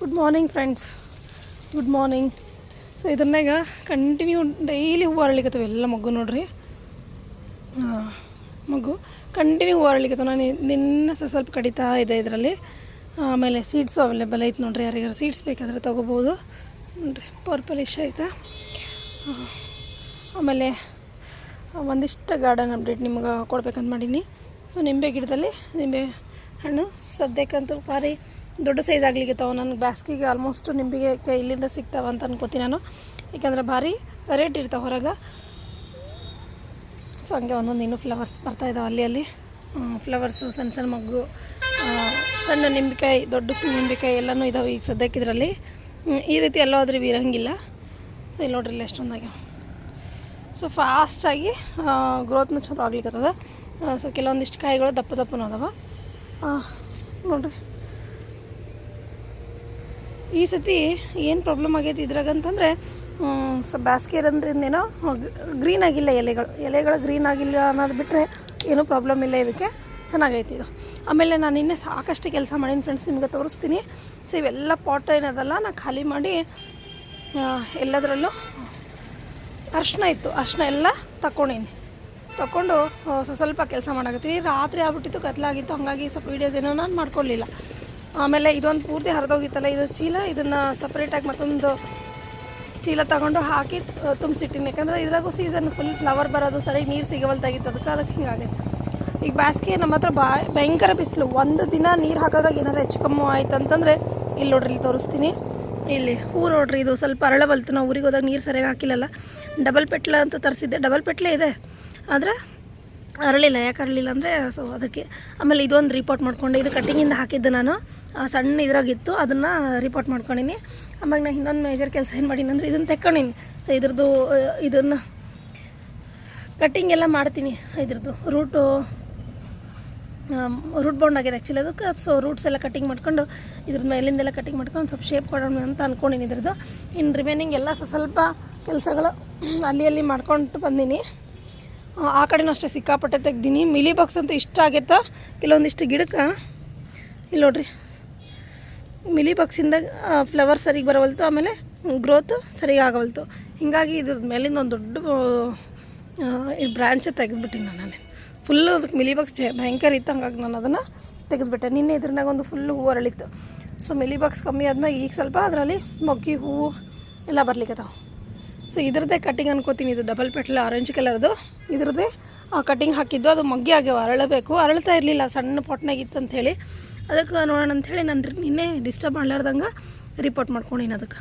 Good morning friends, good morning. So ಇದನ್ನಾಗ continue daily ಹೂವು ಅರಳಿಕತ್ತವೆ ಎಲ್ಲ ಮಗು ನೋಡ್ರಿ. ಮಗು ಕಂಟಿನ್ಯೂ ಹೂವು ಅರಳಿಕತ್ತವೆ. ನಾನು ನಿನ್ನ ಸ್ವಲ್ಪ ಕಡಿತಾ ಇದೆ ಇದರಲ್ಲಿ. ಆಮೇಲೆ ಸೀಡ್ಸು ಅವೈಲೇಬಲ್ ಐತೆ ನೋಡ್ರಿ, ಯಾರಿಗಾರು ಸೀಡ್ಸ್ ಬೇಕಾದರೆ ತೊಗೋಬೋದು ನೋಡಿರಿ. ಪರ್ಪಲಿಶ್ ಐತೆ. ಆಮೇಲೆ ಒಂದಿಷ್ಟು ಗಾರ್ಡನ್ ಅಪ್ಡೇಟ್ ನಿಮ್ಗೆ ಕೊಡ್ಬೇಕಂತ ಮಾಡೀನಿ. ಸೊ ನಿಂಬೆ ಗಿಡದಲ್ಲಿ ನಿಂಬೆ ಹಣ್ಣು ಸದ್ಯಕ್ಕಂತೂ ಭಾರಿ ದೊಡ್ಡ ಸೈಜ್ ಆಗ್ಲಿಕ್ಕತ್ತಾವ. ನನಗೆ ಬ್ಯಾಸ್ಗಿಗೆ ಆಲ್ಮೋಸ್ಟ್ ನಿಂಬೆಗೆ ಇಲ್ಲಿಂದ ಸಿಗ್ತಾವೆ ಅಂತ ಅನ್ಕೋತೀನಿ ನಾನು, ಯಾಕಂದ್ರೆ ಭಾರಿ ರೇಟ್ ಇರ್ತಾವೆ ಹೊರಗೆ. ಸೊ ಹಂಗೆ ಒಂದೊಂದು ಇನ್ನೂ ಫ್ಲವರ್ಸ್ ಬರ್ತಾಯಿದ್ದಾವೆ ಅಲ್ಲಿ ಫ್ಲವರ್ಸು, ಸಣ್ಣ ಸಣ್ಣ ಮಗ್ಗು, ಸಣ್ಣ ನಿಂಬೆಕಾಯಿ, ದೊಡ್ಡ ನಿಂಬೆಕಾಯಿ ಎಲ್ಲನೂ ಇದ್ದಾವೆ ಈಗ ಸದ್ಯಕ್ಕೆ ಇದರಲ್ಲಿ. ಈ ರೀತಿ ಎಲ್ಲೋ ಆದ್ರೆ ಇರಂಗಿಲ್ಲ. ಸೊ ಇಲ್ಲಿ ನೋಡ್ರಿ ಇಲ್ಲಿ ಎಷ್ಟೊಂದಾಗಿ. ಸೊ ಫಾಸ್ಟಾಗಿ ಗ್ರೋತ್ನು ಚಲೋ ಆಗ್ಲಿಕ್ಕತ್ತದ. ಸೊ ಕೆಲವೊಂದಿಷ್ಟು ಕಾಯಿಗಳು ದಪ್ಪ ದಪ್ಪನೂ ಅದಾವ ನೋಡ್ರಿ. ಈ ಸತಿ ಏನು ಪ್ರಾಬ್ಲಮ್ ಆಗೈತಿ ಇದ್ರಾಗಂತಂದರೆ ಸೊ ಬೇಸಿಗೆ ಇರೋದ್ರಿಂದೇನೋ ಗ್ರೀನ್ ಆಗಿಲ್ಲ ಎಲೆಗಳು ಗ್ರೀನ್ ಆಗಿಲ್ಲ ಅನ್ನೋದು ಬಿಟ್ಟರೆ ಏನೂ ಪ್ರಾಬ್ಲಮ್ ಇಲ್ಲ. ಇದಕ್ಕೆ ಚೆನ್ನಾಗೈತಿ ಇದು. ಆಮೇಲೆ ನಾನು ಇನ್ನೇ ಸಾಕಷ್ಟು ಕೆಲಸ ಮಾಡೀನಿ ಫ್ರೆಂಡ್ಸ್, ನಿಮ್ಗೆ ತೋರಿಸ್ತೀನಿ. ಸೊ ಇವೆಲ್ಲ ಪಾಟ್ ಏನದಲ್ಲ ನಾನು ಖಾಲಿ ಮಾಡಿ ಎಲ್ಲದರಲ್ಲೂ ಅರ್ಶಿನ ಇತ್ತು, ಅರ್ಶಿನ ಎಲ್ಲ ತಗೊಂಡು ಸ್ವಲ್ಪ ಕೆಲಸ ಮಾಡಾಕತ್ತೀನಿ. ರಾತ್ರಿ ಆಗ್ಬಿಟ್ಟಿತ್ತು, ಕತ್ಲಾಗಿತ್ತು, ಹಾಗಾಗಿ ಸ್ವಲ್ಪ ವೀಡಿಯೋಸ್ ಏನೋ ನಾನು ಮಾಡ್ಕೊಳ್ಳಿಲ್ಲ. ಆಮೇಲೆ ಇದೊಂದು ಪೂರ್ತಿ ಹರಿದೋಗಿತ್ತಲ್ಲ ಇದು ಚೀಲ, ಇದನ್ನು ಸಪ್ರೇಟಾಗಿ ಮತ್ತೊಂದು ಚೀಲ ತಗೊಂಡು ಹಾಕಿ ತುಂಬಿಸಿಟ್ಟಿನಿ. ಯಾಕಂದರೆ ಇದ್ರಾಗೂ ಸೀಸನ್ ಫುಲ್ ಫ್ಲವರ್ ಬರೋದು, ಸರಿ ನೀರು ಸಿಗವಲ್ದಾಗಿತ್ತು, ಅದಕ್ಕೆ ಹಿಂಗಾಗೈತೆ. ಈಗ ಬೇಸಿಗೆ ನಮ್ಮ ಹತ್ರ ಭಯಂಕರ ಬಿಸಿಲು. ಒಂದು ದಿನ ನೀರು ಹಾಕೋದ್ರಾಗ ಏನಾರು ಹೆಚ್ಚು ಕಮ್ಮಿ ಆಯ್ತು ಅಂತಂದರೆ ಇಲ್ಲಿ ನೋಡ್ರಿ, ಇಲ್ಲಿ ತೋರಿಸ್ತೀನಿ. ಇಲ್ಲಿ ಹೂ ನೋಡ್ರಿ, ಇದು ಸ್ವಲ್ಪ ಅರಳಬಲ್ತು. ನಾವು ಊರಿಗೆ ಹೋದಾಗ ನೀರು ಸರಿಯಾಗಿ ಹಾಕಿಲ್ಲಲ್ಲ. ಡಬಲ್ ಪೆಟ್ಲ ಅಂತ ತರಿಸಿದ್ದೆ, ಡಬಲ್ ಪೆಟ್ಲೆ ಇದೆ, ಆದರೆ ಅರಳಿಲ್ಲ. ಯಾಕೆ ಅರಳಿಲ್ಲ ಅಂದರೆ ಸೊ ಅದಕ್ಕೆ. ಆಮೇಲೆ ಇದೊಂದು ರಿಪೋರ್ಟ್ ಮಾಡ್ಕೊಂಡೆ, ಇದು ಕಟ್ಟಿಂಗಿಂದ ಹಾಕಿದ್ದೆ ನಾನು, ಸಣ್ಣ ಇದ್ರಾಗಿತ್ತು, ಅದನ್ನು ರಿಪೋರ್ಟ್ ಮಾಡ್ಕೊಂಡಿನಿ. ಆಮೇಲೆ ನಾನು ಇನ್ನೊಂದು ಮೇಜರ್ ಕೆಲಸ ಏನು ಮಾಡೀನಿ ಅಂದರೆ ಇದನ್ನು ತೆಕ್ಕೊಂಡಿನಿ. ಸೊ ಇದನ್ನು ಕಟ್ಟಿಂಗ್ ಎಲ್ಲ ಮಾಡ್ತೀನಿ. ಇದ್ರದ್ದು ರೂಟ್ ಬೌಂಡ್ ಆಗಿದೆ ಆ್ಯಕ್ಚುಲಿ ಅದಕ್ಕೆ. ಸೊ ರೂಟ್ಸ್ ಎಲ್ಲ ಕಟ್ಟಿಂಗ್ ಮಾಡ್ಕೊಂಡು ಇದ್ರದ್ದು ಮೇಲಿಂದೆಲ್ಲ ಕಟ್ಟಿಂಗ್ ಮಾಡ್ಕೊಂಡು ಸ್ವಲ್ಪ ಶೇಪ್ ಕೊಡೋಣ ಅಂತ ಅಂದ್ಕೊಂಡಿನಿ ಇದ್ರದ್ದು. ಇನ್ನು ರಿಮೈನಿಂಗ್ ಎಲ್ಲ ಸ್ವಲ್ಪ ಕೆಲಸಗಳು ಅಲ್ಲಿ ಮಾಡ್ಕೊಂಡು ಬಂದೀನಿ. ಆ ಕಡೆನೂ ಅಷ್ಟೇ ಸಿಕ್ಕಾಪಟ್ಟೆ ತೆಗ್ದೀನಿ. ಮಿಲಿ ಬಾಕ್ಸ್ ಅಂತೂ ಇಷ್ಟ ಆಗೈತೆ ಕೆಲವೊಂದಿಷ್ಟು ಗಿಡಕ್ಕೆ. ಇಲ್ಲಿ ನೋಡ್ರಿ, ಮಿಲಿ ಬಾಕ್ಸಿಂದ ಫ್ಲವರ್ ಸರಿಗೆ ಬರವಲ್ತು, ಆಮೇಲೆ ಗ್ರೋತು ಸರಿಗೆ ಆಗವಲ್ತು. ಹೀಗಾಗಿ ಇದ್ರ ಮೇಲಿಂದ ಒಂದು ದೊಡ್ಡ ಬ್ರ್ಯಾಂಚ್ ತೆಗೆದುಬಿಟ್ಟಿನಿ ನಾನು. ಫುಲ್ಲು ಅದಕ್ಕೆ ಮಿಲಿ ಬಾಕ್ಸ್ ಭಯಂಕರ ಇತ್ತು, ಹಂಗಾಗಿ ನಾನು ಅದನ್ನು ತೆಗೆದುಬಿಟ್ಟೆ. ನಿನ್ನೆ ಇದ್ರನಾಗ ಒಂದು ಫುಲ್ಲು ಹೂವು ಅರಳಿತ್ತು. ಸೊ ಮಿಲಿ ಬಾಕ್ಸ್ ಕಮ್ಮಿ ಆದ್ಮೇಲೆ ಈಗ ಸ್ವಲ್ಪ ಅದರಲ್ಲಿ ಮೊಗ್ಗಿ ಹೂವು ಎಲ್ಲ ಬರ್ಲಿಕ್ಕತ್ತಾವ. ಸೊ ಇದ್ರದ್ದೇ ಕಟ್ಟಿಂಗ್ ಅನ್ಕೋತೀನಿ. ಇದು ಡಬಲ್ ಪೆಟ್ಲ ಆರೆಂಜ್ ಕಲರ್ದು, ಇದ್ರದ್ದೇ ಕಟ್ಟಿಂಗ್ ಹಾಕಿದ್ದು. ಅದು ಮೊಗ್ಗಿ ಆಗ್ಯಾವ, ಅರಳಬೇಕು, ಅರಳ್ತಾ ಇರಲಿಲ್ಲ, ಸಣ್ಣ ಪಾಟ್ನಾಗಿತ್ತು ಅಂಥೇಳಿ. ಅದಕ್ಕೆ ನೋಡೋಣ ಅಂಥೇಳಿ ನಾನು ನಿನ್ನೆ ಡಿಸ್ಟರ್ಬ್ ಮಾಡ್ಲಾರ್ದಂಗೆ ರಿಪೋರ್ಟ್ ಮಾಡ್ಕೊಂಡಿನಿ ಅದಕ್ಕೆ.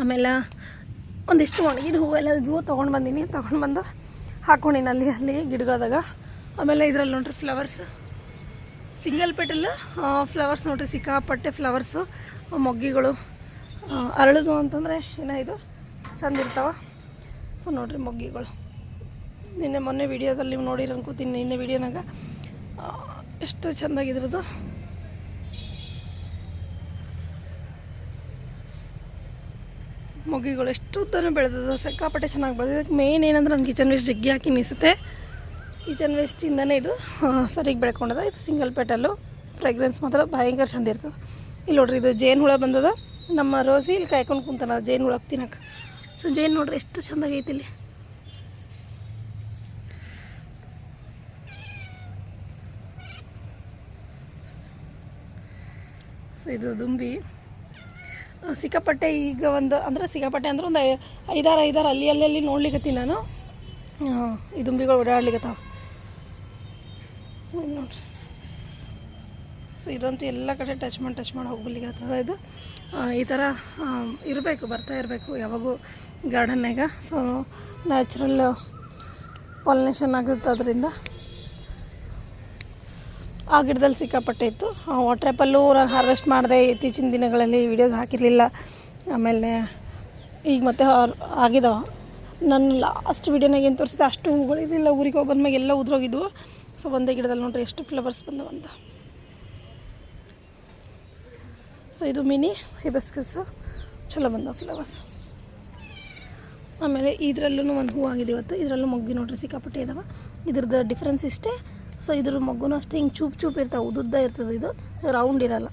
ಆಮೇಲೆ ಒಂದಿಷ್ಟು ಒಣಗಿದ ಹೂವೆಲ್ಲ ಇದ್ವು, ತೊಗೊಂಡು ಬಂದು ಹಾಕ್ಕೊಂಡಿನಿ ಅಲ್ಲಿ ಗಿಡಗಳದಾಗ. ಆಮೇಲೆ ಇದರಲ್ಲಿ ನೋಡ್ರಿ ಫ್ಲವರ್ಸ್, ಸಿಂಗಲ್ ಪೆಟಲ್ ಫ್ಲವರ್ಸ್ ನೋಡ್ರಿ, ಸಿಕ್ಕಾಪಟ್ಟೆ ಫ್ಲವರ್ಸು, ಮೊಗ್ಗಿಗಳು ಅರಳೋದು ಅಂತಂದರೆ ಏನೋ ಇದು ಚಂದ ಇರ್ತಾವ. ಸೊ ನೋಡ್ರಿ ಮೊಗ್ಗಿಗಳು. ಮೊನ್ನೆ ವೀಡಿಯೋದಲ್ಲಿ ನೀವು ನೋಡಿರಿ ಅನ್ಕೋತೀನಿ. ನಿನ್ನೆ ವೀಡಿಯೋನಾಗ ಎಷ್ಟು ಚೆಂದಾಗಿದ್ರದು. ಮೊಗ್ಗಿಗಳು ಎಷ್ಟು ಉದ್ದನೂ ಬೆಳೆದದು, ಸಿಕ್ಕಾಪಟ್ಟೆ ಚೆನ್ನಾಗಿ ಬೆಳೆದಿದೆ. ಇದಕ್ಕೆ ಮೇನ್ ಏನಂದ್ರೆ ನಾನು ಕಿಚನ್ ವೇಸ್ಟ್ ಜಗ್ಗಿ ಹಾಕಿ ನಿಸುತ್ತೆ. ಕಿಚನ್ ವೇಸ್ಟಿಂದನೇ ಇದು ಸರಿಗೆ ಬೆಳ್ಕೊಂಡದ. ಇದು ಸಿಂಗಲ್ ಪೆಟಲ್ಲು, ಫ್ರೆಗ್ರೆನ್ಸ್ ಮಾತ್ರ ಭಯಂಕರ ಚಂದ ಇರ್ತದೆ. ಇಲ್ಲಿ ನೋಡ್ರಿ, ಇದು ಜೇನು ಹುಳ ಬಂದದ. ನಮ್ಮ ರೋಸಿ ಇಲ್ಲಿ ಕಾಯ್ಕೊಂಡು ಕುಂತಾನ ಜೇನು ಹುಳ ತಿನ್ನಕ್ಕೆ. ಸೊ ಜೇನು ನೋಡ್ರಿ ಎಷ್ಟು ಚೆಂದಾಗೈತಿ ಇಲ್ಲಿ. ಸೊ ಇದು ದುಂಬಿ ಸಿಕ್ಕಾಪಟ್ಟೆ ಈಗ ಒಂದು ಸಿಕ್ಕಾಪಟ್ಟೆ ಅಂದ್ರೆ ಒಂದು ಐದಾರು ಅಲ್ಲಿ ನೋಡ್ಲಿಕ್ಕತ್ತೀನಿ ನಾನು. ಈ ದುಂಬಿಗಳು ಓಡಾಡ್ಲಿಕ್ಕತ್ತಾವ ನೋಡ್ರಿ. ಸೊ ಇದಂತೂ ಎಲ್ಲ ಕಡೆ ಟಚ್ ಮಾಡಿ ಹೋಗ್ಬಿಡ್ಲಿಕ್ಕತ್ತದ. ಇದು ಈ ಥರ ಬರ್ತಾ ಇರಬೇಕು ಯಾವಾಗೂ ಗಾರ್ಡನ್ನಾಗ. ಸೊ ನ್ಯಾಚುರಲ್ ಪಾಲಿನೇಷನ್ ಆಗುತ್ತೆ ಅದರಿಂದ. ಆ ಗಿಡದಲ್ಲಿ ಸಿಕ್ಕಾಪಟ್ಟೆ ಇತ್ತು. ವಾಟರ್ ಆ್ಯಪಲ್ಲು ನಾನು ಹಾರ್ವೆಸ್ಟ್ ಮಾಡಿದೆ ಇತ್ತೀಚಿನ ದಿನಗಳಲ್ಲಿ, ವೀಡಿಯೋಸ್ ಹಾಕಿರಲಿಲ್ಲ. ಆಮೇಲೆ ಈಗ ಮತ್ತೆ ಆಗಿದಾವ. ನನ್ನ ಲಾಸ್ಟ್ ವೀಡಿಯೋನಾಗ ಏನು ತೋರಿಸಿದೆ ಅಷ್ಟು ಹೂಗಳಿರಲಿಲ್ಲ. ಊರಿಗೆ ಹೋಗಿ ಬಂದ್ಮೇಲೆ ಎಲ್ಲ ಉದ್ರೋಗಿದ್ವು. ಸೊ ಒಂದೇ ಗಿಡದಲ್ಲಿ ನೋಡ್ರಿ ಎಷ್ಟು ಫ್ಲವರ್ಸ್ ಬಂದವಂತ. ಸೊ ಇದು ಮಿನಿ ಹಿಬಿಸ್ಕಸ್ಸು, ಚಲೋ ಬಂದವು ಫ್ಲವರ್ಸ್. ಆಮೇಲೆ ಇದರಲ್ಲೂ ಒಂದು ಹೂ ಆಗಿದೆ ಇವತ್ತು. ಇದರಲ್ಲೂ ಮೊಗ್ಗಿ ನೋಡ್ರಿ ಸಿಕ್ಕಾಪಟ್ಟೆ ಇದಾವೆ. ಇದ್ರದ್ದು ಡಿಫ್ರೆನ್ಸ್ ಇಷ್ಟೇ. ಸೊ ಇದ್ರ ಮೊಗ್ಗುನೂ ಅಷ್ಟೇ ಹಿಂಗೆ ಚೂಪ್ ಇರ್ತಾವೆ, ಉದ್ದುದ್ದ ಇರ್ತದೆ, ಇದು ರೌಂಡ್ ಇರೋಲ್ಲ.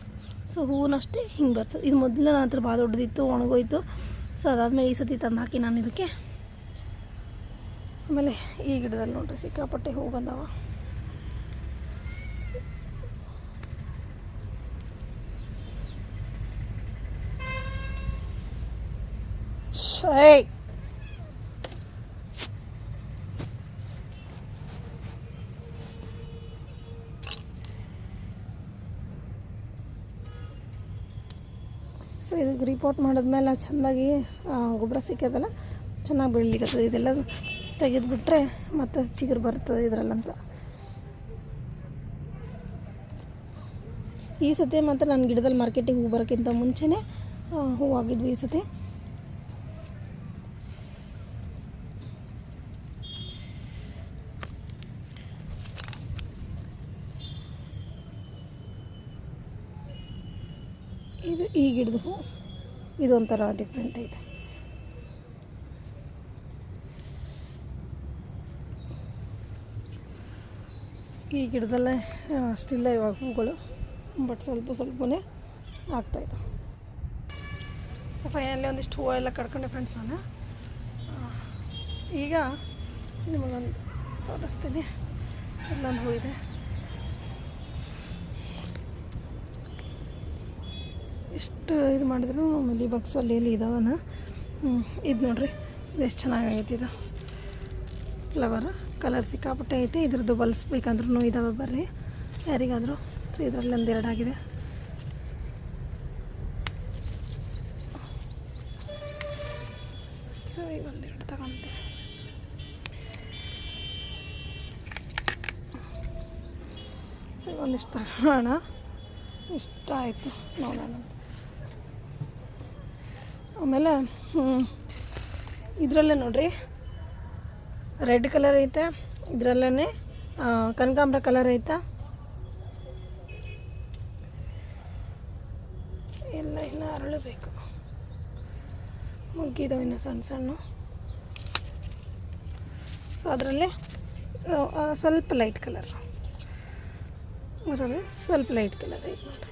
ಸೊ ಹೂವು ಅಷ್ಟೇ ಹಿಂಗೆ ಬರ್ತದೆ. ಇದು ಮೊದಲು ನನ್ನ ಹತ್ರ ಭಾಳ ದೊಡ್ಡದಿತ್ತು, ಒಣಗೋಯ್ತು. ಸೊ ಅದಾದಮೇಲೆ ಈ ಸತಿ ತಂದು ಹಾಕಿ ನಾನು ಇದಕ್ಕೆ. ಆಮೇಲೆ ಈ ಗಿಡದಲ್ಲಿ ನೋಡ್ರಿ ಸಿಕ್ಕಾಪಟ್ಟೆ ಹೂವು ಬಂದವ. ಶೈ ಸೊ ಇದು ರಿಪೋರ್ಟ್ ಮಾಡಿದ್ಮೇಲೆ ಚೆಂದಾಗಿ ಗೊಬ್ಬರ ಸಿಕ್ಕದಲ್ಲ, ಚೆನ್ನಾಗಿ ಬೆಳಿಲಿಕ್ಕತ್ತದ. ಇದೆಲ್ಲ ತೆಗೆದುಬಿಟ್ರೆ ಮತ್ತೆ ಚಿಗುರು ಬರ್ತದೆ ಇದರಲ್ಲಂತ. ಈ ಸತಿ ಮಾತ್ರ ನನ್ನ ಗಿಡದಲ್ಲಿ ಮಾರ್ಕೆಟಿಗೆ ಹೂ ಬರೋಕ್ಕಿಂತ ಮುಂಚೆನೇ ಹೂವಾಗಿದ್ವು ಈ ಸತಿ. ಇದು ಈ ಗಿಡದ ಹೂ, ಇದೊಂಥರ ಡಿಫ್ರೆಂಟ್ ಇದೆ. ಈ ಗಿಡದಲ್ಲೇ ಅಷ್ಟಿಲ್ಲ ಇವಾಗ ಹೂಗಳು, ಬಟ್ ಸ್ವಲ್ಪನೇ ಆಗ್ತಾಯಿತ್ತು. ಸೊ ಫೈನಲಿ ಒಂದಿಷ್ಟು ಹೂವು ಎಲ್ಲ ಕಡ್ಕೊಂಡೆ ಫ್ರೆಂಡ್ಸ್ ನಾನು. ಈಗ ನಿಮಗೊಂದು ತೋರಿಸ್ತೀನಿ. ಇಲ್ಲೊಂದು ಹೂ ಇದೆ, ಎಷ್ಟು ಇದು ಮಾಡಿದ್ರು ಮಲ್ಲಿ ಬಗ್ಸು ಅಲ್ಲಿ ಇದಾವನ. ಇದು ನೋಡ್ರಿ, ಇದು ಎಷ್ಟು ಚೆನ್ನಾಗೈತೆ. ಇದು ಫ್ಲವರ್ ಕಲರ್ ಸಿಕ್ಕಾಪಟ್ಟೆ ಐತೆ. ಇದ್ರದ್ದು ಬಲ್ಸ್ಬೇಕಂದ್ರೂ ಇದಾವೆ, ಬರ್ರಿ ಯಾರಿಗಾದರೂ. ಸೊ ಇದರಲ್ಲಿ ಒಂದೆರಡು ಆಗಿದೆ. ಸೊ ಈ ಒಂದೆರಡು ತಗೊಂತೆ. ಸೊ ಒಂದಿಷ್ಟು ತಗೋಣ, ಇಷ್ಟ ಆಯಿತು ನೋಡೋಣ. ಆಮೇಲೆ ಇದರಲ್ಲೇ ನೋಡ್ರಿ ರೆಡ್ ಕಲರ್ ಐತೆ, ಇದರಲ್ಲೇ ಕನಕಾಂಬರ ಕಲರ್ ಐತೆ. ಎಲ್ಲ ಇನ್ನು ಅರಳಬೇಕು, ಮುಗ್ಗಿದಾವೆ ಇನ್ನು ಸಣ್ಣ ಸಣ್ಣ. ಸೊ ಅದರಲ್ಲಿ ಸ್ವಲ್ಪ ಲೈಟ್ ಕಲರ್, ಅದರಲ್ಲಿ ಸ್ವಲ್ಪ ಲೈಟ್ ಕಲರ್ ಐತೆ ನೋಡಿರಿ.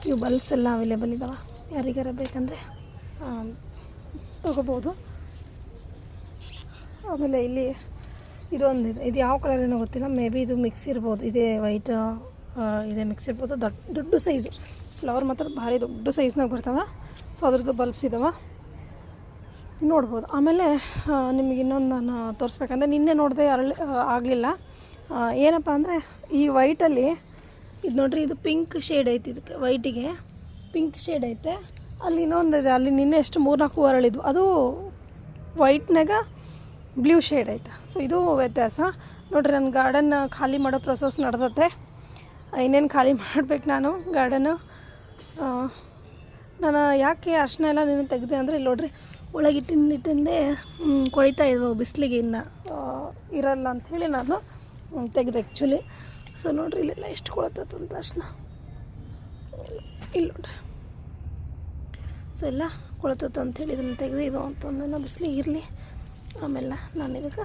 ಇವು ಬಲ್ಸ್ ಎಲ್ಲ ಅವೈಲೇಬಲ್ ಇದ್ದಾವೆ, ಯಾರಿಗಾರ ಬೇಕಂದರೆ ತೊಗೋಬೋದು. ಆಮೇಲೆ ಇಲ್ಲಿ ಇದೊಂದಿದೆ, ಇದು ಯಾವ ಕಲರ್ ಏನೋ ಗೊತ್ತಿಲ್ಲ, ಮೇ ಬಿ ಇದು ಮಿಕ್ಸ್ ಇರ್ಬೋದು. ಇದೇ ವೈಟ್ ಇದೇ ಮಿಕ್ಸ್ ಇರ್ಬೋದು. ದೊಡ್ಡ ಸೈಜು ಫ್ಲವರ್ ಮಾತ್ರ ಭಾರಿ ದೊಡ್ಡ ಸೈಜ್ನಾಗ ಬರ್ತಾವೆ. ಸೊ ಅದ್ರದ್ದು ಬಲ್ಬ್ಸ್ ಇದ್ದಾವೆ, ನೋಡ್ಬೋದು. ಆಮೇಲೆ ನಿಮಗೆ ಇನ್ನೊಂದು ನಾನು ತೋರಿಸ್ಬೇಕಂದ್ರೆ ನಿನ್ನೆ ನೋಡಿದೆ ಆಗಲಿಲ್ಲ. ಏನಪ್ಪ ಅಂದರೆ ಈ ವೈಟಲ್ಲಿ ಇದು ನೋಡ್ರಿ, ಇದು ಪಿಂಕ್ ಶೇಡ್ ಐತಿ. ಇದಕ್ಕೆ ವೈಟಿಗೆ ಪಿಂಕ್ ಶೇಡ್ ಐತೆ. ಅಲ್ಲಿ ಇನ್ನೊಂದಿದೆ, ಅಲ್ಲಿ ನಿನ್ನೆ ಎಷ್ಟು 3-4 ಹೂ ಅರಳಿದ್ವು, ಅದು ವೈಟ್ನಾಗ ಬ್ಲೂ ಶೇಡ್ ಐತೆ. ಸೊ ಇದು ವ್ಯತ್ಯಾಸ ನೋಡ್ರಿ. ನನ್ನ ಗಾರ್ಡನ್ ಖಾಲಿ ಮಾಡೋ ಪ್ರೊಸೆಸ್ ನಡೆದತ್ತೆ. ಇನ್ನೇನು ಖಾಲಿ ಮಾಡ್ಬೇಕು ನಾನು ಗಾರ್ಡನ್ನು. ನಾನು ಯಾಕೆ ಅರ್ಶಿನ ಎಲ್ಲ ನೀನು ತೆಗೆದೆ ಅಂದರೆ ಇಲ್ಲಿ ನೋಡ್ರಿ, ಒಳಗಿಟ್ಟಿಂದೇ ಕೊಳಿತಾ ಇದ್ವು, ಬಿಸಿಲಿಗೆ ಇನ್ನು ಇರಲ್ಲ ಅಂಥೇಳಿ ನಾನು ತೆಗೆದೆ ಆ್ಯಕ್ಚುಲಿ. ಸೊ ನೋಡ್ರಿ ಇಲ್ಲೆಲ್ಲ ಎಷ್ಟು ಕೊಳತಂತ ಅರ್ಶಿನ, ಇಲ್ಲಿ ನೋಡ್ರಿ. ಸೊ ಎಲ್ಲ ಕೊಳತತ್ತು ಅಂಥೇಳಿ ಇದನ್ನು ತೆಗೆದು ಇದು ಅಂತಂದು ಬಿಸಿಲಿಗೆ ಇರಲಿ. ಆಮೇಲೆ ನಾನು ಇದಕ್ಕೆ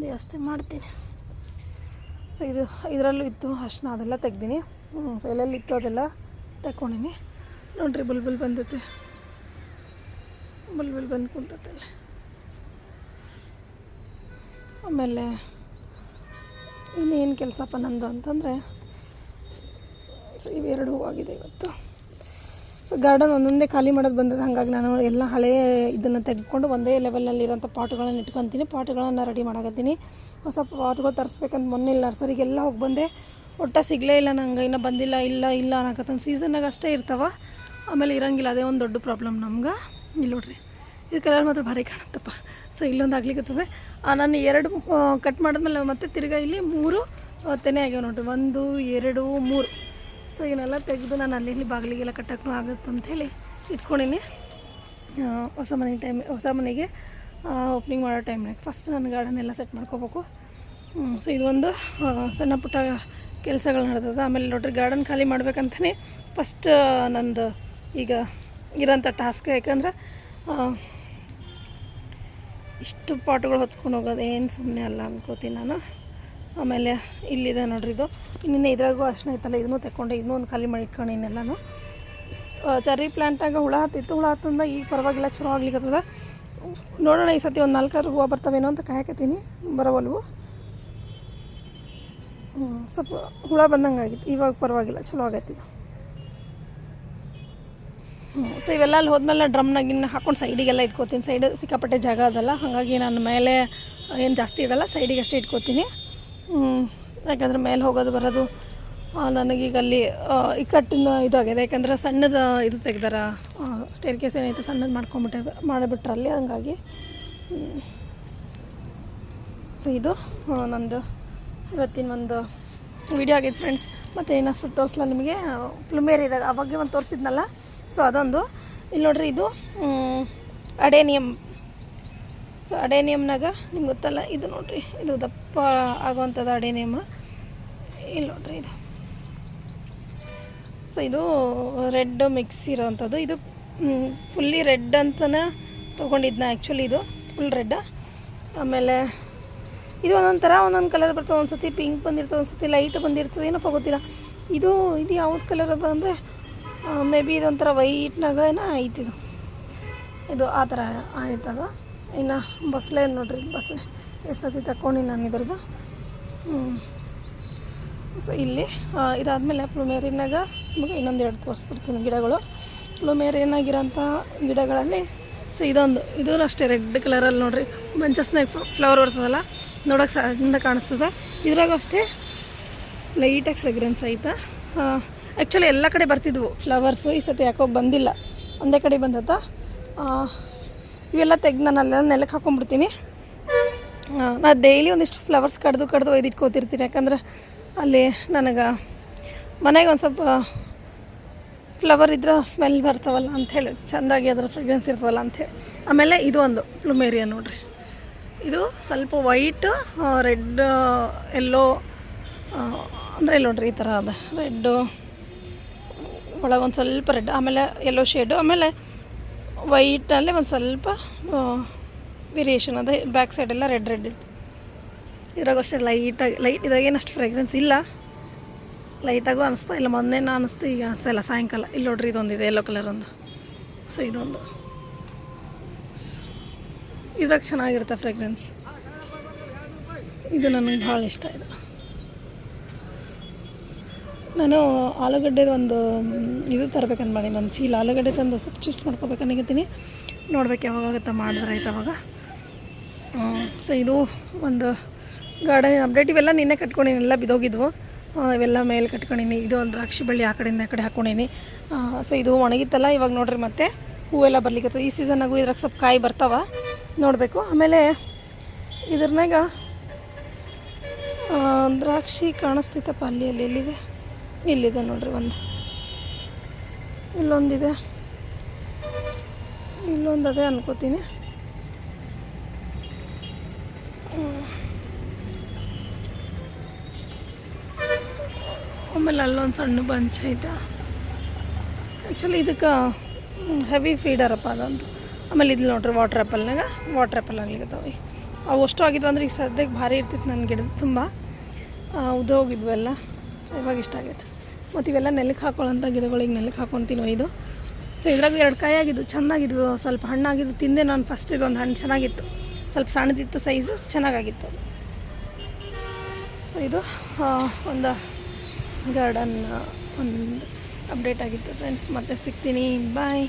ಜಾಸ್ತಿ ಮಾಡ್ತೀನಿ. ಸೊ ಇದರಲ್ಲೂ ಇತ್ತು ಅರ್ಶಿನ, ಅದೆಲ್ಲ ತೆಗ್ದೀನಿ. ಸೊ ಎಲ್ಲೆಲ್ಲಿ ಇತ್ತು ಅದೆಲ್ಲ ತಗೊಂಡಿನಿ. ನೋಡ್ರಿ ಬುಲ್ಬುಲ್ ಬಂದೈತೆ, ಬುಲ್ಬುಲ್ ಬಂದು ಕುಂತೈತಲ್ಲ. ಆಮೇಲೆ ಇನ್ನೇನು ಕೆಲಸಪ್ಪ ನಂದು ಅಂತಂದರೆ, ಸೊ ಇವೆರಡು ಹೂವಾಗಿದೆ ಇವತ್ತು. ಸೊ ಗಾರ್ಡನ್ ಒಂದೊಂದೇ ಖಾಲಿ ಮಾಡೋದು ಬಂದದ್ದು, ಹಾಗಾಗಿ ನಾನು ಎಲ್ಲ ಹಳೆಯ ಇದನ್ನು ತೆಗೆದುಕೊಂಡು ಒಂದೇ ಲೆವೆಲ್ನಲ್ಲಿರೋಂಥ ಪಾಟ್ಗಳನ್ನು ಇಟ್ಕೊತೀನಿ. ಪಾಟ್ಗಳನ್ನು ರೆಡಿ ಮಾಡಕತ್ತೀನಿ. ಹೊಸ ಪಾಟ್ಗಳು ತರಿಸ್ಬೇಕಂತ ಮೊನ್ನೆ ನರ್ಸರಿಗೆಲ್ಲ ಹೋಗಿ ಬಂದೆ, ಒಟ್ಟು ಸಿಗಲೇ ಇಲ್ಲ ನಂಗೆ. ಇನ್ನೂ ಬಂದಿಲ್ಲ, ಇಲ್ಲ ಅನ್ನಕತ್ತಂದು. ಸೀಸನ್ನಾಗ ಅಷ್ಟೇ ಇರ್ತಾವೆ, ಆಮೇಲೆ ಇರೋಂಗಿಲ್ಲ. ಅದೇ ಒಂದು ದೊಡ್ಡ ಪ್ರಾಬ್ಲಮ್ ನಮ್ಗೆ. ಇಲ್ಲಿ ನೋಡ್ರಿ, ಇದು ಕಲರ್ ಮಾತ್ರ ಭಾರಿ ಕಾಣುತ್ತಪ್ಪ. ಸೊ ಇಲ್ಲೊಂದು ಆಗ್ಲಿಕ್ಕತ್ತದೆ. ನಾನು 2 ಕಟ್ ಮಾಡಿದ್ಮೇಲೆ ಮತ್ತೆ ತಿರ್ಗಾ ಇಲ್ಲಿ 3 ತೆನೆ ಆಗ್ಯಾವ ನೋಡ್ರಿ. 1 2 3. ಸೊ ಇವನ್ನೆಲ್ಲ ತೆಗೆದು ನಾನು ಅಲ್ಲಿ ಬಾಗಿಲಿಗೆಲ್ಲ ಕಟ್ಟಕ್ಕೂ ಆಗುತ್ತೆ ಅಂಥೇಳಿ ಇಟ್ಕೊಂಡಿನಿ. ಹೊಸ ಮನೆಗೆ ಓಪನಿಂಗ್ ಮಾಡೋ ಟೈಮ್ನಾಗ ಫಸ್ಟ್ ನಾನು ಗಾರ್ಡನ್ ಎಲ್ಲ ಸೆಟ್ ಮಾಡ್ಕೋಬೇಕು. ಸೊ ಇದೊಂದು ಸಣ್ಣ ಪುಟ್ಟ ಕೆಲಸಗಳು ನಡೆದದ. ಆಮೇಲೆ ನೋಡ್ರಿ, ಗಾರ್ಡನ್ ಖಾಲಿ ಮಾಡ್ಬೇಕಂತಲೇ ಫಸ್ಟ್ ನಂದು ಈಗ ಇರೋಂಥ ಟಾಸ್ಕ್. ಯಾಕಂದ್ರೆ ಇಷ್ಟು ಪಾಟ್ಗಳು ಹೊತ್ಕೊಂಡು ಹೋಗೋದು ಏನು ಸುಮ್ಮನೆ ಅಲ್ಲ ಅನ್ಕೋತೀನಿ ನಾನು. ಆಮೇಲೆ ಇಲ್ಲಿದೆ ನೋಡ್ರಿ ಇದು ನಿನ್ನೆ ಇದ್ರಾಗೂ ಅಷ್ಟೇ ಐತಲ್ಲ ಇದನ್ನೂ ತೆಕ್ಕೊಂಡೆ ಇದನ್ನೂ ಒಂದು ಖಾಲಿ ಮಾಡಿ ಇಟ್ಕೊಂಡಿನೆಲ್ಲನೂ. ಚೆರ್ರಿ ಪ್ಲ್ಯಾಂಟಾಗ ಹುಳ ಹತ್ತಿತ್ತು, ಹುಳ ಹತ್ತಂದ ಈಗ ಪರವಾಗಿಲ್ಲ ಚಲೋ ಆಗ್ಲಿಕ್ಕತ್ತದ. ನೋಡೋಣ ಈ ಸತಿ ಒಂದು 4-6 ಹೂವು ಬರ್ತಾವೇನೋ ಅಂತ ಕಾಯಕತ್ತೀನಿ, ಬರವಲ್ವು. ಸ್ವಲ್ಪ ಹುಳ ಬಂದಂಗೆ ಆಗಿತ್ತು, ಇವಾಗ ಪರವಾಗಿಲ್ಲ ಚಲೋ ಆಗೈತಿ ಇದು. ಸೊ ಇವೆಲ್ಲ ಅಲ್ಲಿ ಹೋದ್ಮೇಲೆ ಡ್ರಮ್ನಾಗಿನ್ನ ಹಾಕ್ಕೊಂಡು ಸೈಡಿಗೆಲ್ಲ ಇಟ್ಕೋತೀನಿ. ಸೈಡ್ ಸಿಕ್ಕಾಪಟ್ಟೆ ಜಾಗ ಅದಲ್ಲ, ಹಾಗಾಗಿ ನಾನು ಮೇಲೆ ಏನು ಜಾಸ್ತಿ ಇಡಲ್ಲ, ಸೈಡಿಗೆ ಅಷ್ಟೇ ಇಟ್ಕೋತೀನಿ. ಯಾಕಂದರೆ ಮೇಲೆ ಹೋಗೋದು ಬರೋದು ನನಗೀಗ ಅಲ್ಲಿ ಇಕ್ಕಟ್ಟಿನ ಇದಾಗಿದೆ. ಯಾಕಂದರೆ ಸಣ್ಣದು ಇದು ತೆಗ್ದಾರ, ಸ್ಟೇರ್ ಕೇಸ್ ಏನೈತೆ ಸಣ್ಣದು ಮಾಡಿಬಿಟ್ರೆ ಅಲ್ಲಿ, ಹಂಗಾಗಿ. ಸೊ ಇದು ನಂದು ಇವತ್ತಿನ ಒಂದು ವಿಡಿಯೋ ಆಗೈತೆ ಫ್ರೆಂಡ್ಸ್. ಮತ್ತು ಇನ್ನಷ್ಟು ತೋರಿಸಲ್ಲ ನಿಮಗೆ, ಪ್ಲುಮೇರಿದಾಗ ಅವಾಗೆ ಒಂದು ತೋರಿಸಿದ್ನಲ್ಲ, ಸೊ ಅದೊಂದು. ಇಲ್ಲಿ ನೋಡ್ರಿ ಇದು ಅಡೇನಿಯಮ್. ಸೊ ಅಡೇನಿಯಮ್ನಾಗ ನಿಮ್ಗೆ ಗೊತ್ತಲ್ಲ, ಇದು ನೋಡ್ರಿ ಇದು ದಪ್ಪ ಆಗುವಂಥದ್ದು ಅಡೇನಿಯಮ್. ಇಲ್ಲಿ ನೋಡ್ರಿ ಇದು. ಸೊ ಇದು ರೆಡ್ ಮಿಕ್ಸ್ ಇರೋವಂಥದ್ದು. ಇದು ಫುಲ್ಲಿ ರೆಡ್ ಅಂತಲೇ ತೊಗೊಂಡಿದ್ನ ಆ್ಯಕ್ಚುಲಿ, ಇದು ಫುಲ್ ರೆಡ್. ಆಮೇಲೆ ಇದು ಒಂದೊಂದು ಕಲರ್ ಬರ್ತದೆ, ಒಂದು ಸತಿ ಪಿಂಕ್ ಬಂದಿರ್ತದೆ, ಒಂದು ಸತಿ ಲೈಟ್ ಬಂದಿರ್ತದೆ, ಏನಪ್ಪ ಗೊತ್ತಿಲ್ಲ. ಇದು ಯಾವ್ದು ಕಲರ್ ಅದ ಅಂದರೆ ಮೇ ಬಿ ಇದೊಂಥರ ವೈಟ್ನಾಗ ಏನೋ ಐತಿದು, ಇದು ಆ ಥರ ಆಯ್ತದ. ಇನ್ನು ಬಸಳೆ ನೋಡ್ರಿ, ಬಸಳೆ ಎಷ್ಟು ಸತಿ ತಗೊಂಡು ನಾನು ಇದ್ರದ್ದು. ಸೊ ಇಲ್ಲಿ ಇದಾದಮೇಲೆ ಪ್ಲುಮೇರಿನಾಗ ನಿಮಗೆ ಇನ್ನೊಂದು 2 ತೋರಿಸ್ಬಿಡ್ತೀನಿ ಗಿಡಗಳು. ಪ್ಲುಮೇರಿನಾಗಿರೋಂಥ ಗಿಡಗಳಲ್ಲಿ ಸೊ ಇದು ಅಷ್ಟೇ ರೆಡ್ ಕಲರಲ್ಲಿ ನೋಡ್ರಿ, ಬಂಚಸ್ನಾಗ ಫ್ಲವರ್ ಬರ್ತದಲ್ಲ, ನೋಡೋಕೆ ಚಂದ ಕಾಣಿಸ್ತದೆ. ಇದ್ರಾಗೂ ಅಷ್ಟೇ ಲೈಟಾಗಿ ಫ್ರೆಗ್ರೆನ್ಸ್ ಐತೆ. ಆ್ಯಕ್ಚುಲಿ ಎಲ್ಲ ಕಡೆ ಬರ್ತಿದ್ವು ಫ್ಲವರ್ಸು, ಈ ಸತಿ ಯಾಕೋ ಬಂದಿಲ್ಲ, ಒಂದೇ ಕಡೆ ಬಂದತ್ತ. ಇವೆಲ್ಲ ತೆಗೆದು ನಾನು ಅಲ್ಲೆಲ್ಲ ನೆಲಕ್ಕೆ ಹಾಕ್ಕೊಂಡ್ಬಿಡ್ತೀನಿ. ನಾನು ಡೈಲಿ ಒಂದಿಷ್ಟು ಫ್ಲವರ್ಸ್ ಕಡ್ದು ಒಯ್ದಿಟ್ಕೋತಿರ್ತೀನಿ. ಯಾಕಂದ್ರೆ ಅಲ್ಲಿ ನನಗೆ ಮನೆಗೆ ಒಂದು ಸ್ವಲ್ಪ ಫ್ಲವರ್ ಇದ್ರೆ ಸ್ಮೆಲ್ ಬರ್ತಾವಲ್ಲ ಅಂಥೇಳಿ, ಚೆಂದಾಗಿ ಅದರ ಫ್ರೆಗ್ರೆನ್ಸ್ ಇರ್ತವಲ್ಲ ಅಂಥೇಳಿ. ಆಮೇಲೆ ಇದು ಒಂದು ಪ್ಲುಮೇರಿಯಾ ನೋಡ್ರಿ, ಇದು ಸ್ವಲ್ಪ ವೈಟ್, ರೆಡ್, ಎಲ್ಲೋ ಅಂದರೆ ಇಲ್ಲಿ ನೋಡ್ರಿ ಈ ಥರ ಅದ. ರೆಡ್ಡು ಒಳಗೆ ಒಂದು ಸ್ವಲ್ಪ ರೆಡ್, ಆಮೇಲೆ ಯೆಲ್ಲೋ ಶೇಡು, ಆಮೇಲೆ ವೈಟಲ್ಲಿ ಒಂದು ಸ್ವಲ್ಪ ವೇರಿಯೇಷನ್ ಅದ. ಬ್ಯಾಕ್ ಸೈಡೆಲ್ಲ ರೆಡ್ ಇತ್ತು. ಇದ್ರಾಗ ಅಷ್ಟೇ ಲೈಟ್ ಇದ್ರಾಗೇನಷ್ಟು ಫ್ರೆಗ್ರೆನ್ಸ್ ಇಲ್ಲ, ಲೈಟಾಗೂ ಅನಿಸ್ತಾ ಇಲ್ಲ. ಮೊನ್ನೆನ ಅನ್ನಿಸ್ತು, ಈಗ ಅನಿಸ್ತಾ ಇಲ್ಲ ಸಾಯಂಕಾಲ. ಇಲ್ಲಿ ನೋಡ್ರಿ ಇದೊಂದಿದೆ ಯೆಲ್ಲೋ ಕಲರ್ ಒಂದು. ಸೊ ಇದೊಂದು ಇದ್ರಾಗ ಚೆನ್ನಾಗಿರುತ್ತೆ ಫ್ರೆಗ್ರೆನ್ಸ್. ಇದು ನನಗೆ ಭಾಳ ಇಷ್ಟ. ನಾನು ಆಲೂಗಡ್ಡೆದು ಒಂದು ಇದು ತರಬೇಕಂತ ಮಾಡಿ, ನನ್ನ ಚೀಲ ಆಲೂಗಡ್ಡೆ ತಂದು ಸ್ವಲ್ಪ ಚೂಸ್ ಮಾಡ್ಕೋಬೇಕನ್ನಿಗತ್ತೀನಿ. ನೋಡ್ಬೇಕು ಯಾವಾಗಾಗುತ್ತೆ, ಮಾಡಿದ್ರೆ ಆಯ್ತು ಅವಾಗ. ಸೊ ಇದು ಒಂದು ಗಾರ್ಡನಿನ ಅಪ್ಡೇಟ್. ಇವೆಲ್ಲ ನಿನ್ನೆ ಕಟ್ಕೊಂಡಿನಿ, ಎಲ್ಲ ಬಿದೋಗಿದ್ವು, ಇವೆಲ್ಲ ಮೇಲೆ ಕಟ್ಕೊಂಡಿನಿ. ಇದು ಒಂದು ದ್ರಾಕ್ಷಿ ಬಳ್ಳಿ ಆ ಕಡೆಯಿಂದ ಆ ಕಡೆ ಹಾಕ್ಕೊಂಡಿನಿ. ಸೊ ಇದು ಒಣಗಿತ್ತಲ್ಲ, ಇವಾಗ ನೋಡ್ರಿ ಮತ್ತೆ ಹೂವೆಲ್ಲ ಬರ್ಲಿಕ್ಕೆ. ಈ ಸೀಸನ್ನಾಗೂ ಇದ್ರಾಗ ಸ್ವಲ್ಪ ಕಾಯಿ ಬರ್ತಾವ, ನೋಡಬೇಕು. ಆಮೇಲೆ ಇದ್ರನಾಗ ದ್ರಾಕ್ಷಿ ಕಾಣಿಸ್ತೈತಪ್ಪ, ಎಲ್ಲಿದೆ, ಇಲ್ಲಿದೆ ನೋಡ್ರಿ ಒಂದು, ಇಲ್ಲೊಂದಿದೆ, ಇಲ್ಲೊಂದು ಅದೇ ಅನ್ಕೋತೀನಿ. ಆಮೇಲೆ ಅಲ್ಲೊಂದು ಸಣ್ಣ ಬಂಚ್ ಐತೆ. ಆ್ಯಕ್ಚುಲಿ ಇದಕ್ಕೆ ಹೆವಿ ಫೀಡರಪ್ಪ ಅದಂತ. ಆಮೇಲೆ ಇದು ನೋಡ್ರಿ ವಾಟ್ರ್ ಆ್ಯಪಲ್ ಆಗ್ಲಿಕ್ಕತ್ತವೆ. ಅವು ಅಷ್ಟು ಆಗಿದ್ವು ಅಂದರೆ ಈಗ ಸದ್ಯಕ್ಕೆ ಭಾರಿ ಇರ್ತಿತ್ತು ನನ್ನ ಗಿಡದ ತುಂಬ. ಉದೋಗಿದ್ವು ಎಲ್ಲ, ಇವಾಗ ಇಷ್ಟ ಆಗೈತೆ. ಮತ್ತು ಇವೆಲ್ಲ ನೆಲಕ್ಕೆ ಹಾಕೊಳ್ಳೋಂಥ ಗಿಡಗಳಿಗೆ ನೆಲಕ್ಕೆ ಹಾಕ್ಕೊತೀನೋ ಇದು. ಸೊ ಇದ್ರಾಗ 2 ಕಾಯಿ ಆಗಿದ್ವು, ಚೆನ್ನಾಗಿದ್ವು, ಸ್ವಲ್ಪ ಹಣ್ಣಾಗಿದ್ದು ತಿಂದೆ ನಾನು. ಫಸ್ಟ್ ಇದೊಂದು ಹಣ್ಣು ಚೆನ್ನಾಗಿತ್ತು, ಸ್ವಲ್ಪ ಸಣ್ಣದಿತ್ತು ಸೈಜು, ಚೆನ್ನಾಗಾಗಿತ್ತು. ಸೊ ಇದು ಒಂದು ಗಾರ್ಡನ್ ಒಂದು ಅಪ್ಡೇಟ್ ಆಗಿತ್ತು ಫ್ರೆಂಡ್ಸ್. ಮತ್ತೆ ಸಿಗ್ತೀನಿ, ಬಾಯ್.